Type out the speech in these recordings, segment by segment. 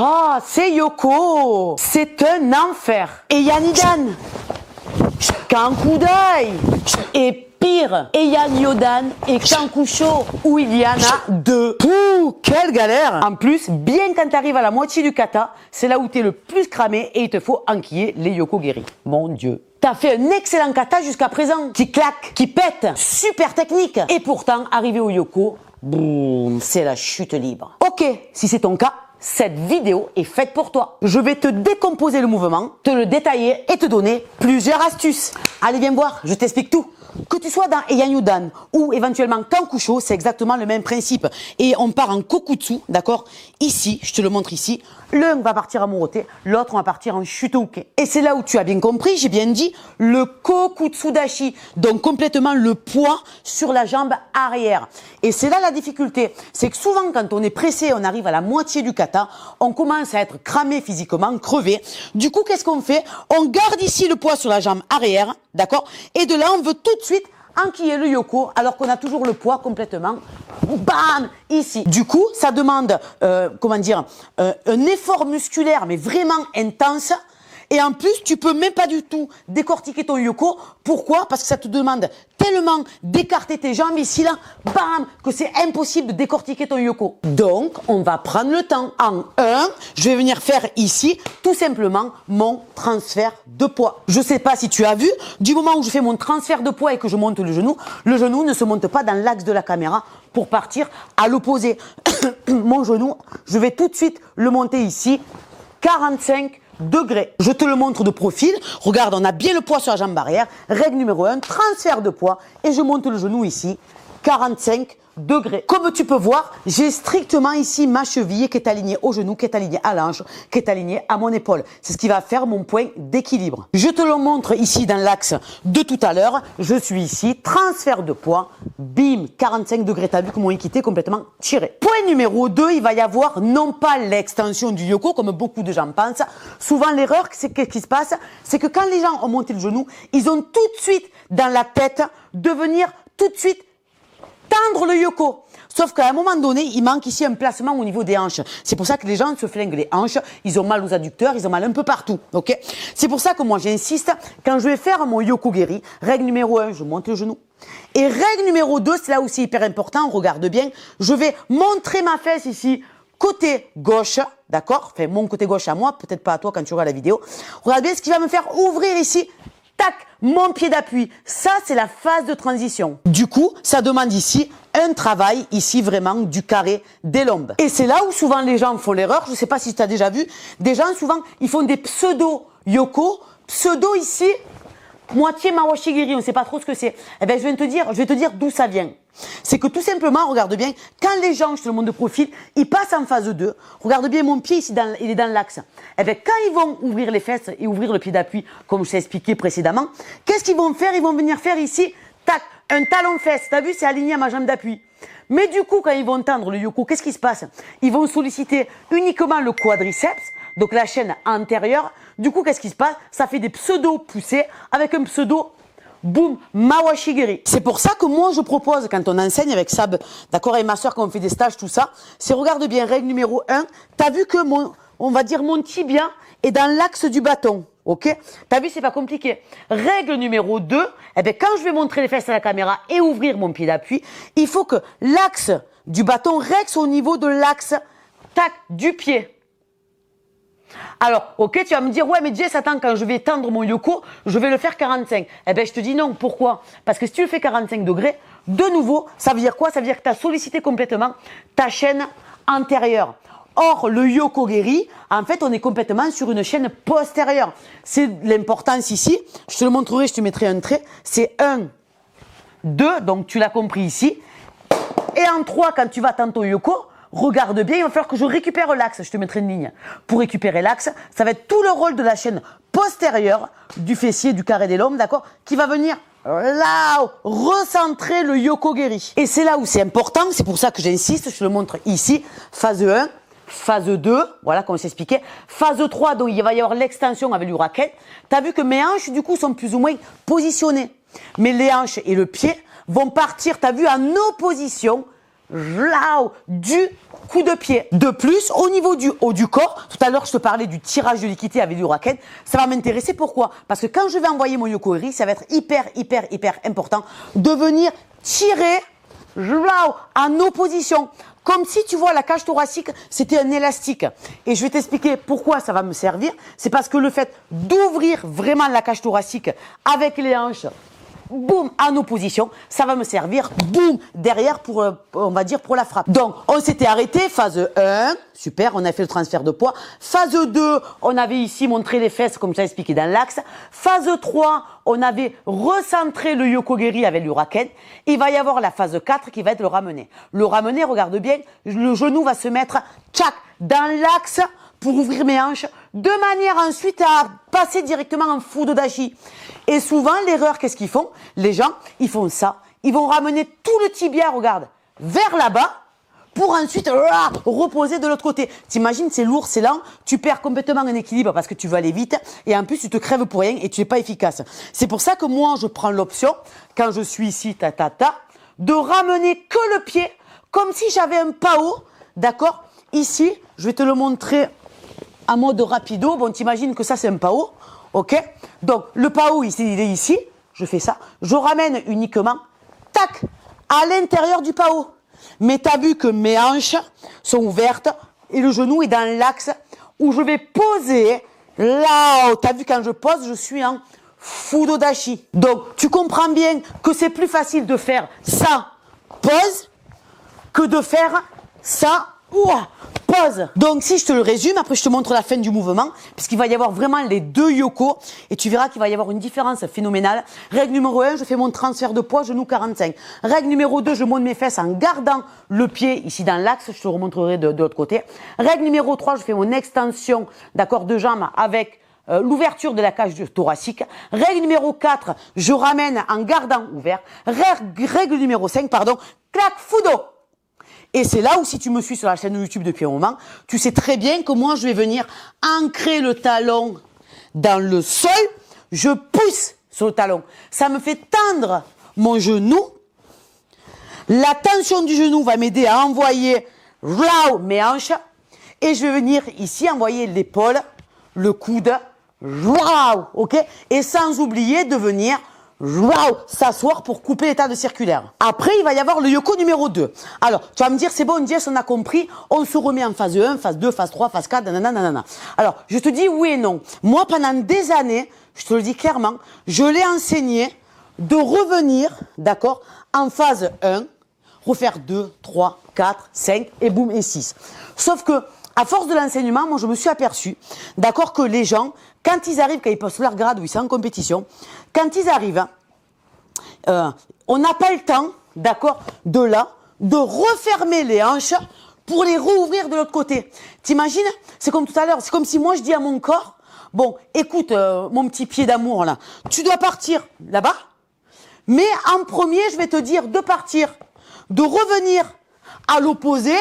Ah, c'est Yoko. C'est un enfer. Et Yanidan. Qu'un coup d'œil. Et pire, et Yann Yodan et Kankusho, où il y en a deux. Pouh, quelle galère. En plus, bien quand tu arrives à la moitié du kata, c'est là où tu es le plus cramé et il te faut enquiller les Yoko-Geri. Mon Dieu. T'as fait un excellent kata jusqu'à présent, qui claque, qui pète, super technique. Et pourtant, arrivé au Yoko, boum, c'est la chute libre. Ok, si c'est ton cas, cette vidéo est faite pour toi. Je vais te décomposer le mouvement, te le détailler et te donner plusieurs astuces. Allez, viens voir, je t'explique tout. Que tu sois dans Eiyanyudan ou éventuellement Kankusho, c'est exactement le même principe. Et on part en Kokutsu, d'accord? Ici, je te le montre ici. L'un va partir en Morote, l'autre va partir en Shutoke. Et c'est là où tu as bien compris, j'ai bien dit, le Kokutsu Dashi. Donc complètement le poids sur la jambe arrière. Et c'est là la difficulté. C'est que souvent quand on est pressé, on arrive à la moitié du kata, on commence à être cramé physiquement, crevé. Du coup, qu'est-ce qu'on fait? On garde ici le poids sur la jambe arrière, d'accord? Et de là, on veut tout de suite enquiller le Yoko alors qu'on a toujours le poids complètement bam ici. Du coup, ça demande un effort musculaire mais vraiment intense. Et en plus, tu peux même pas du tout décortiquer ton Yoko. Pourquoi? Parce que ça te demande tellement d'écarter tes jambes ici, là, bam, que c'est impossible de décortiquer ton Yoko. Donc, on va prendre le temps. En 1, je vais venir faire ici, tout simplement, mon transfert de poids. Je sais pas si tu as vu, du moment où je fais mon transfert de poids et que je monte le genou ne se monte pas dans l'axe de la caméra pour partir à l'opposé. Mon genou, je vais tout de suite le monter ici, 45 degrés. Je te le montre de profil. Regarde, on a bien le poids sur la jambe arrière. Règle numéro 1, transfert de poids. Et je monte le genou ici, 45 degrés. Comme tu peux voir, j'ai strictement ici ma cheville qui est alignée au genou, qui est alignée à l'anche, qui est alignée à mon épaule. C'est ce qui va faire mon point d'équilibre. Je te le montre ici dans l'axe de tout à l'heure. Je suis ici, transfert de poids, bim, 45 degrés. T'as vu que mon équité est complètement tiré. Point numéro 2, il va y avoir non pas l'extension du Yoko, comme beaucoup de gens pensent. Souvent, l'erreur, c'est qu'est-ce qui se passe? C'est que quand les gens ont monté le genou, ils ont tout de suite dans la tête de venir tout de suite tendre le Yoko. Sauf qu'à un moment donné, il manque ici un placement au niveau des hanches. C'est pour ça que les gens se flinguent les hanches, ils ont mal aux adducteurs, ils ont mal un peu partout. Ok? C'est pour ça que moi j'insiste, quand je vais faire mon Yoko-Geri, règle numéro 1, je monte le genou. Et règle numéro 2, c'est là où c'est hyper important, regarde bien, je vais montrer ma fesse ici, côté gauche, d'accord? Enfin, mon côté gauche à moi, peut-être pas à toi quand tu regardes la vidéo. Regarde bien ce qui va me faire ouvrir ici, tac, mon pied d'appui. Ça, c'est la phase de transition. Du coup, ça demande ici un travail, ici vraiment du carré des lombes. Et c'est là où souvent les gens font l'erreur. Je ne sais pas si tu as déjà vu. Des gens, souvent, ils font des pseudo-yoko. Pseudo ici, moitié mawashi-geri, on ne sait pas trop ce que c'est. Eh bien, je vais te dire d'où ça vient. C'est que tout simplement, regarde bien, quand les gens, je te le montre de profil, ils passent en phase 2, regarde bien mon pied ici, il est dans l'axe. Eh bien, quand ils vont ouvrir les fesses et ouvrir le pied d'appui, comme je t'ai expliqué précédemment, qu'est-ce qu'ils vont faire? Ils vont venir faire ici, tac, un talon-fesse. T'as vu, c'est aligné à ma jambe d'appui. Mais du coup, quand ils vont tendre le Yoko, qu'est-ce qui se passe? Ils vont solliciter uniquement le quadriceps, donc la chaîne antérieure. Du coup, qu'est-ce qui se passe? Ça fait des pseudo-poussées avec un pseudo boum, mawashi-geri. C'est pour ça que moi je propose, quand on enseigne avec Sab, d'accord, et ma soeur, quand on fait des stages, tout ça, c'est regarde bien, règle numéro 1, t'as vu que on va dire mon tibia est dans l'axe du bâton, ok? T'as vu, c'est pas compliqué. Règle numéro 2, eh bien, quand je vais montrer les fesses à la caméra et ouvrir mon pied d'appui, il faut que l'axe du bâton reste au niveau de l'axe, tac, du pied. Alors, ok, tu vas me dire, ouais, mais Jess, attends, quand je vais tendre mon Yoko, je vais le faire 45. Eh bien, je te dis non. Pourquoi? Parce que si tu le fais 45 degrés, de nouveau, ça veut dire quoi? Ça veut dire que tu as sollicité complètement ta chaîne antérieure. Or, le Yoko-Geri, en fait, on est complètement sur une chaîne postérieure. C'est l'importance ici. Je te le montrerai, je te mettrai un trait. C'est 1, 2, donc tu l'as compris ici. Et en 3, quand tu vas tendre ton Yoko, regarde bien, il va falloir que je récupère l'axe. Je te mettrai une ligne. Pour récupérer l'axe, ça va être tout le rôle de la chaîne postérieure du fessier, du carré des lombes, d'accord, qui va venir là, recentrer le Yoko-Geri. Et c'est là où c'est important, c'est pour ça que j'insiste, je te le montre ici, phase 1, phase 2, voilà comme s'expliquait, phase 3, donc il va y avoir l'extension avec l'uraken. Tu as vu que mes hanches, du coup, sont plus ou moins positionnées. Mais les hanches et le pied vont partir, tu as vu, en opposition du coup de pied. De plus, au niveau du haut du corps, tout à l'heure je te parlais du tirage de liquidité avec du raken, ça va m'intéresser. Pourquoi? Parce que quand je vais envoyer mon yoko-eri, ça va être hyper important de venir tirer en opposition. Comme si, tu vois, la cage thoracique, c'était un élastique. Et je vais t'expliquer pourquoi ça va me servir. C'est parce que le fait d'ouvrir vraiment la cage thoracique avec les hanches, boum, en opposition, ça va me servir, boum, derrière pour, on va dire, pour la frappe. Donc, on s'était arrêté, phase 1, super, on a fait le transfert de poids. Phase 2, on avait ici montré les fesses, comme je t'ai expliqué, dans l'axe. Phase 3, on avait recentré le yoko-geri avec l'uraken. Il va y avoir la phase 4 qui va être le ramener. Le ramener, regarde bien, le genou va se mettre, tchac, dans l'axe, pour ouvrir mes hanches, de manière ensuite à passer directement en fudo dashi. Et souvent, l'erreur, qu'est-ce qu'ils font? Les gens, ils font ça. Ils vont ramener tout le tibia, regarde, vers là-bas, pour ensuite reposer de l'autre côté. T'imagines, c'est lourd, c'est lent, tu perds complètement un équilibre parce que tu veux aller vite, et en plus, tu te crèves pour rien et tu n'es pas efficace. C'est pour ça que moi, je prends l'option, quand je suis ici, de ramener que le pied, comme si j'avais un pao, d'accord? Ici, je vais te le montrer en mode rapido. Bon, t'imagines que ça, c'est un pao, ok? Donc, le pao, ici, il est ici. Je fais ça. Je ramène uniquement, tac, à l'intérieur du pao. Mais tu as vu que mes hanches sont ouvertes et le genou est dans l'axe où je vais poser. Là, tu as vu, quand je pose, je suis en fudo dashi. Donc, tu comprends bien que c'est plus facile de faire ça, pose, que de faire ça, pause. Donc si je te le résume, après je te montre la fin du mouvement, puisqu'il va y avoir vraiment les deux yoko, et tu verras qu'il va y avoir une différence phénoménale. Règle numéro 1, je fais mon transfert de poids, genou 45. Règle numéro 2, je monte mes fesses en gardant le pied ici dans l'axe, je te remontrerai de l'autre côté. Règle numéro 3, je fais mon extension, d'accord, de jambes avec l'ouverture de la cage thoracique. Règle numéro 4, je ramène en gardant ouvert. Règle numéro 5, clac, fudo. Et c'est là où, si tu me suis sur la chaîne YouTube depuis un moment, tu sais très bien que moi, je vais venir ancrer le talon dans le sol. Je pousse sur le talon. Ça me fait tendre mon genou. La tension du genou va m'aider à envoyer mes hanches. Et je vais venir ici envoyer l'épaule, le coude, ok? Et sans oublier de venir s'asseoir pour couper l'état de circulaire. Après, il va y avoir le yoko numéro 2. Alors, tu vas me dire, c'est bon, Jess, on a compris, on se remet en phase 1, phase 2, phase 3, phase 4, nanana. Alors, je te dis oui et non. Moi, pendant des années, je te le dis clairement, je l'ai enseigné de revenir, d'accord, en phase 1, refaire 2, 3, 4, 5, et boum, et 6. Sauf que, à force de l'enseignement, moi, je me suis aperçu, d'accord, que les gens, quand ils arrivent, quand ils passent leur grade ou ils sont en compétition, quand ils arrivent, on n'a pas le temps, d'accord, de refermer les hanches pour les rouvrir de l'autre côté. T'imagines? C'est comme tout à l'heure, c'est comme si moi je dis à mon corps, bon, écoute, mon petit pied d'amour là, tu dois partir là-bas, mais en premier, je vais te dire de partir, de revenir à l'opposé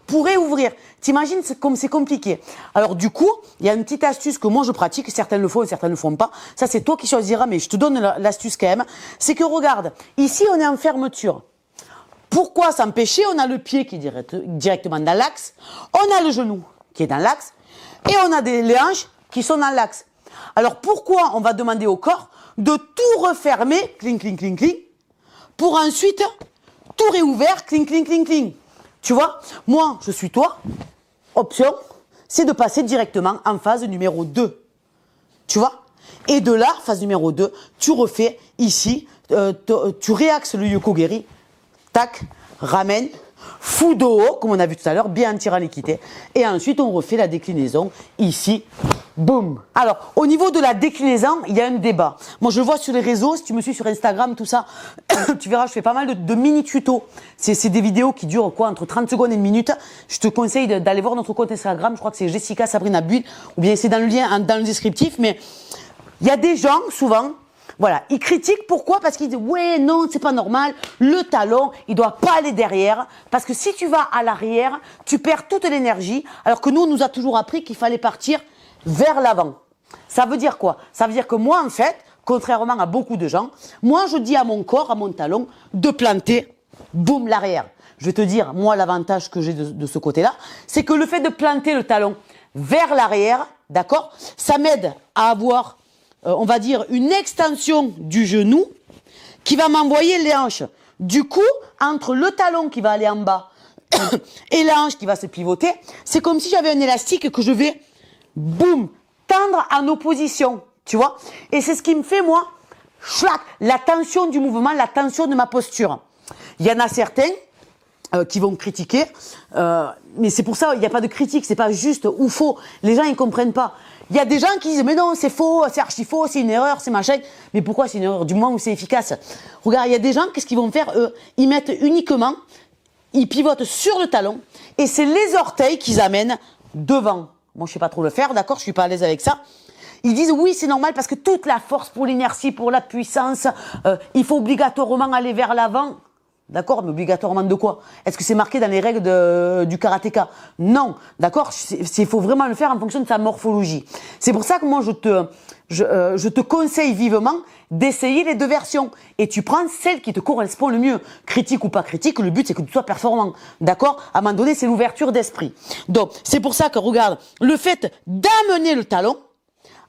pour réouvrir. T'imagines comme c'est compliqué. Alors du coup, il y a une petite astuce que moi je pratique, certaines le font et certaines ne le font pas. Ça c'est toi qui choisiras, mais je te donne l'astuce quand même. C'est que regarde, ici on est en fermeture. Pourquoi s'empêcher? On a le pied qui est directement dans l'axe, on a le genou qui est dans l'axe, et on a les hanches qui sont dans l'axe. Alors pourquoi on va demander au corps de tout refermer, cling, cling, cling, cling, pour ensuite tout réouvert, cling, cling, cling, cling. Tu vois, moi, je suis toi. Option, c'est de passer directement en phase numéro 2. Tu vois? Et de là, phase numéro 2, tu refais ici, tu réaxes le yoko-geri, tac, ramène, fudo, comme on a vu tout à l'heure, bien en tirant l'équité. Et ensuite, on refait la déclinaison ici. Boum. Alors, au niveau de la déclinaison, il y a un débat. Moi, je le vois sur les réseaux, si tu me suis sur Instagram, tout ça, tu verras, je fais pas mal de mini-tutos. C'est des vidéos qui durent quoi, entre 30 secondes et une minute. Je te conseille d'aller voir notre compte Instagram, je crois que c'est Jessica Sabrina Bulle, ou bien c'est dans le lien, dans le descriptif, mais il y a des gens, souvent, voilà, ils critiquent, pourquoi? Parce qu'ils disent, ouais, non, c'est pas normal, le talon, il doit pas aller derrière, parce que si tu vas à l'arrière, tu perds toute l'énergie, alors que nous, on nous a toujours appris qu'il fallait partir vers l'avant. Ça veut dire quoi? Ça veut dire que moi, en fait, contrairement à beaucoup de gens, moi, je dis à mon corps, à mon talon, de planter, boum, l'arrière. je vais te dire, moi, l'avantage que j'ai de ce côté-là, c'est que le fait de planter le talon vers l'arrière, d'accord, ça m'aide à avoir, on va dire, une extension du genou qui va m'envoyer les hanches. Du coup, entre le talon qui va aller en bas et la hanche qui va se pivoter, c'est comme si j'avais un élastique que je vais, boum, tendre en opposition, tu vois. Et c'est ce qui me fait, moi, la tension du mouvement, la tension de ma posture. Il y en a certains qui vont critiquer, mais c'est pour ça, il n'y a pas de critique, c'est pas juste ou faux. Les gens, ils comprennent pas. Il y a des gens qui disent, mais non, c'est faux, c'est archi faux, c'est une erreur, c'est machin. Mais pourquoi c'est une erreur? Du moment où c'est efficace. Regarde, il y a des gens, qu'est-ce qu'ils vont faire, eux? Ils mettent uniquement, ils pivotent sur le talon, et c'est les orteils qu'ils amènent devant. Moi, je sais pas trop le faire, d'accord, je suis pas à l'aise avec ça. Ils disent, oui, c'est normal, parce que toute la force pour l'inertie, pour la puissance, il faut obligatoirement aller vers l'avant. D'accord, mais obligatoirement de quoi? Est-ce que c'est marqué dans les règles du karatéka? Non, d'accord. Il faut vraiment le faire en fonction de sa morphologie. C'est pour ça que moi, je te conseille vivement d'essayer les deux versions. Et tu prends celle qui te correspond le mieux. Critique ou pas critique, le but c'est que tu sois performant. D'accord? À un moment donné, c'est l'ouverture d'esprit. Donc, c'est pour ça que, regarde, le fait d'amener le talon,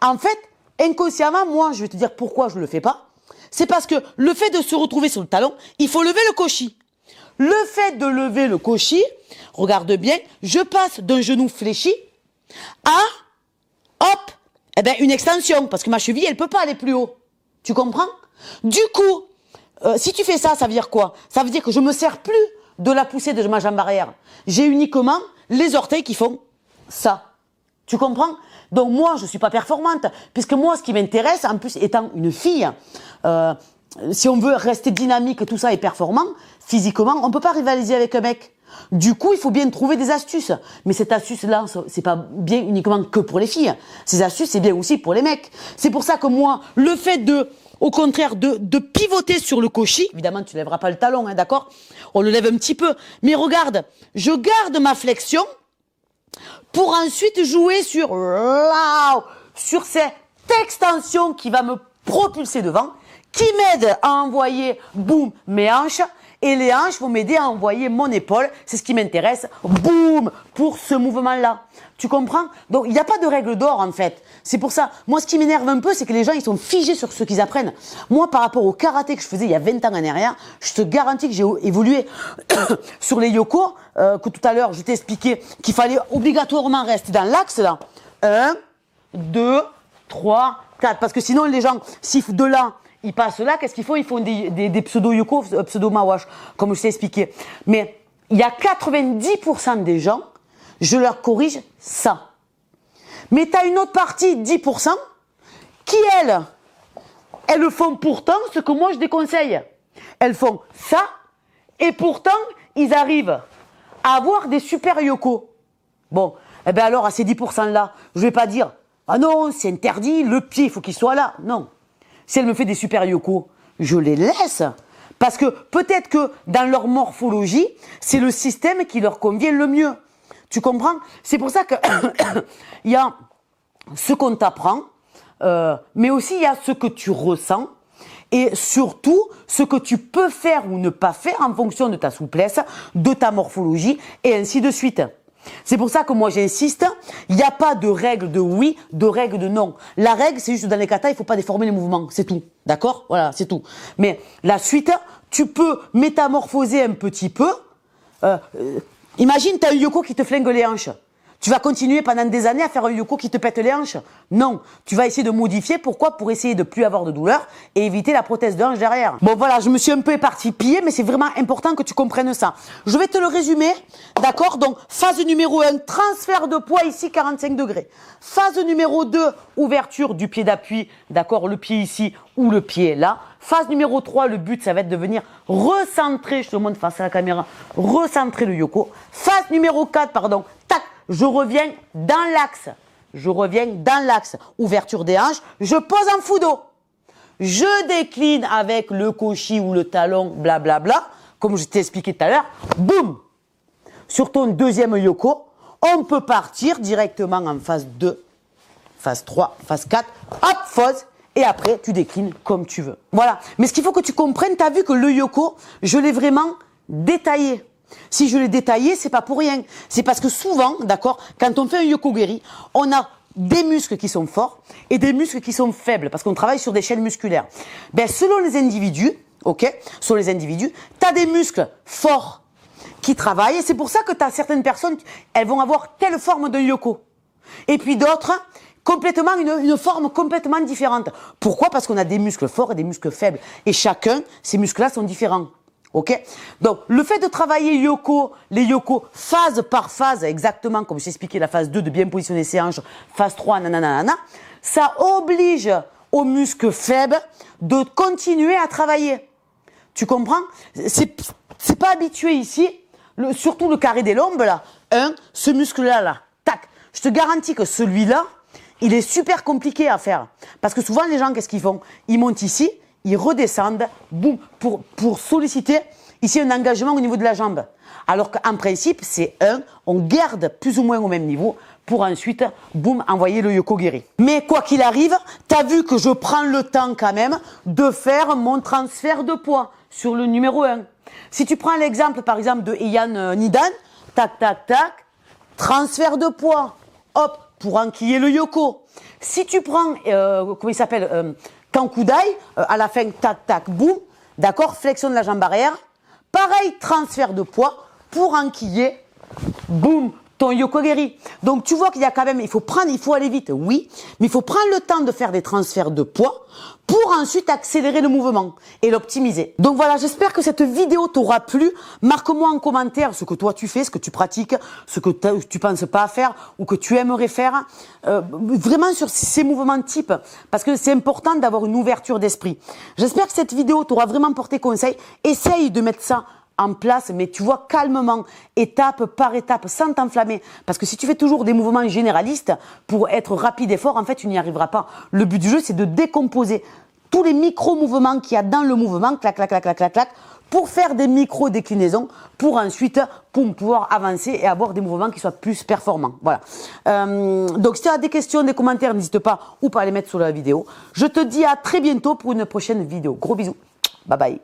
en fait, inconsciemment, moi, je vais te dire pourquoi je le fais pas. C'est parce que le fait de se retrouver sur le talon, il faut lever le cochis. Le fait de lever le cochis, regarde bien, je passe d'un genou fléchi à, hop, eh ben, une extension, parce que ma cheville, elle peut pas aller plus haut. Tu comprends? Du coup, si tu fais ça, ça veut dire quoi? Ça veut dire que je me sers plus de la poussée de ma jambe arrière. J'ai uniquement les orteils qui font ça. Tu comprends? Donc moi, je suis pas performante, puisque moi, ce qui m'intéresse, en plus, étant une fille, si on veut rester dynamique, tout ça, et performant, physiquement, on peut pas rivaliser avec un mec. Du coup, il faut bien trouver des astuces. Mais cette astuce-là, c'est pas bien uniquement que pour les filles. Ces astuces, c'est bien aussi pour les mecs. C'est pour ça que moi, le fait au contraire, de pivoter sur le cochis, évidemment, tu lèveras pas le talon, hein, d'accord? On le lève un petit peu. Mais regarde, je garde ma flexion, pour ensuite jouer sur cette extension qui va me propulser devant, qui m'aide à envoyer, boum, mes hanches, et les hanches vont m'aider à envoyer mon épaule, c'est ce qui m'intéresse, boum, pour ce mouvement-là. Tu comprends? Donc, il n'y a pas de règle d'or, en fait. C'est pour ça, moi, ce qui m'énerve un peu, c'est que les gens, ils sont figés sur ce qu'ils apprennent. Moi, par rapport au karaté que je faisais il y a 20 ans en arrière, je te garantis que j'ai évolué sur les yokos, que tout à l'heure, je t'ai expliqué qu'il fallait obligatoirement rester dans l'axe, là. 1, 2, 3, 4. Parce que sinon, les gens, si de là, ils passent là, qu'est-ce qu'ils font? Ils font des pseudo-yokos, pseudo-mawash, comme je t'ai expliqué. Mais il y a 90% des gens, je leur corrige ça. Mais tu as une autre partie, 10%, qui, elles font pourtant ce que moi je déconseille. Elles font ça, et pourtant, ils arrivent à avoir des super yokos. Bon, eh bien alors, à ces 10%-là, je vais pas dire, ah non, c'est interdit, le pied, il faut qu'il soit là. Non. Si elle me fait des super yokos, je les laisse. Parce que peut-être que dans leur morphologie, c'est le système qui leur convient le mieux. Tu comprends? C'est pour ça que il y a ce qu'on t'apprend, mais aussi il y a ce que tu ressens et surtout ce que tu peux faire ou ne pas faire en fonction de ta souplesse, de ta morphologie et ainsi de suite. C'est pour ça que moi j'insiste, il n'y a pas de règle de oui, de règle de non. La règle, c'est juste dans les katas, il ne faut pas déformer les mouvements, c'est tout. D'accord? Voilà, c'est tout. Mais la suite, tu peux métamorphoser un petit peu. Imagine, tu as un yoko qui te flingue les hanches. Tu vas continuer pendant des années à faire un yoko qui te pète les hanches? Non. Tu vas essayer de modifier. Pourquoi? Pour essayer de plus avoir de douleur et éviter la prothèse de hanche derrière. Bon voilà, je me suis un peu éparpillée, mais c'est vraiment important que tu comprennes ça. Je vais te le résumer. D'accord? Donc, phase numéro 1, transfert de poids ici, 45 degrés. Phase numéro 2, ouverture du pied d'appui. D'accord? Le pied ici ou le pied là. Phase numéro 3, le but, ça va être de venir recentrer, je te montre face à la caméra, recentrer le yoko. Phase numéro 4, pardon, tac, je reviens dans l'axe. Je reviens dans l'axe. Ouverture des hanches, je pose en fudo. Je décline avec le koshi ou le talon, blablabla, comme je t'ai expliqué tout à l'heure. Boum! Sur ton deuxième yoko, on peut partir directement en phase 2, phase 3, phase 4, hop, phase. Et après, tu déclines comme tu veux. Voilà. Mais ce qu'il faut que tu comprennes, tu as vu que le yoko, je l'ai vraiment détaillé. Si je l'ai détaillé, c'est pas pour rien. C'est parce que souvent, d'accord, quand on fait un yokogiri, on a des muscles qui sont forts et des muscles qui sont faibles parce qu'on travaille sur des chaînes musculaires. Ben, selon les individus, ok, selon les individus, t'as des muscles forts qui travaillent et c'est pour ça que t'as certaines personnes, elles vont avoir telle forme de yoko. Et puis d'autres, complètement une forme complètement différente. Pourquoi? Parce qu'on a des muscles forts et des muscles faibles. Et chacun, ces muscles-là sont différents. Ok? Donc, le fait de travailler yoko, les yoko phase par phase, exactement comme je t'ai expliqué la phase 2 de bien positionner ses hanches, phase 3, nanana, ça oblige aux muscles faibles de continuer à travailler. Tu comprends? C'est pas habitué ici, surtout le carré des lombes, là. Ce muscle-là, là. Tac. Je te garantis que celui-là, il est super compliqué à faire. Parce que souvent, les gens, qu'est-ce qu'ils font? Ils montent ici, ils redescendent, boum, pour solliciter ici un engagement au niveau de la jambe. Alors qu'en principe, c'est on garde plus ou moins au même niveau pour ensuite, boum, envoyer le yokogiri. Mais quoi qu'il arrive, t'as vu que je prends le temps quand même de faire mon transfert de poids sur le numéro 1. Si tu prends l'exemple, par exemple, de Ian Nidan, tac, tac, tac, transfert de poids, hop, pour enquiller le yoko. Si tu prends, comment il s'appelle, Kankudai, à la fin, tac, tac, boum, d'accord, flexion de la jambe arrière. Pareil, transfert de poids pour enquiller, boum, ton yokogiri. Donc tu vois qu'il y a quand même, il faut aller vite, oui, mais il faut prendre le temps de faire des transferts de poids pour ensuite accélérer le mouvement et l'optimiser. Donc voilà, j'espère que cette vidéo t'aura plu. Marque-moi en commentaire ce que toi tu fais, ce que tu pratiques, ce que tu penses pas faire ou que tu aimerais faire. Vraiment sur ces mouvements types, parce que c'est important d'avoir une ouverture d'esprit. J'espère que cette vidéo t'aura vraiment porté conseil. Essaye de mettre ça en place, mais tu vois, calmement, étape par étape, sans t'enflammer. Parce que si tu fais toujours des mouvements généralistes, pour être rapide et fort, en fait, tu n'y arriveras pas. Le but du jeu, c'est de décomposer tous les micro-mouvements qu'il y a dans le mouvement, clac, clac, clac, clac, clac, clac, pour faire des micro-déclinaisons, pour ensuite, pour pouvoir avancer et avoir des mouvements qui soient plus performants. Voilà. Donc, si tu as des questions, des commentaires, n'hésite pas ou pas à les mettre sous la vidéo. Je te dis à très bientôt pour une prochaine vidéo. Gros bisous. Bye bye.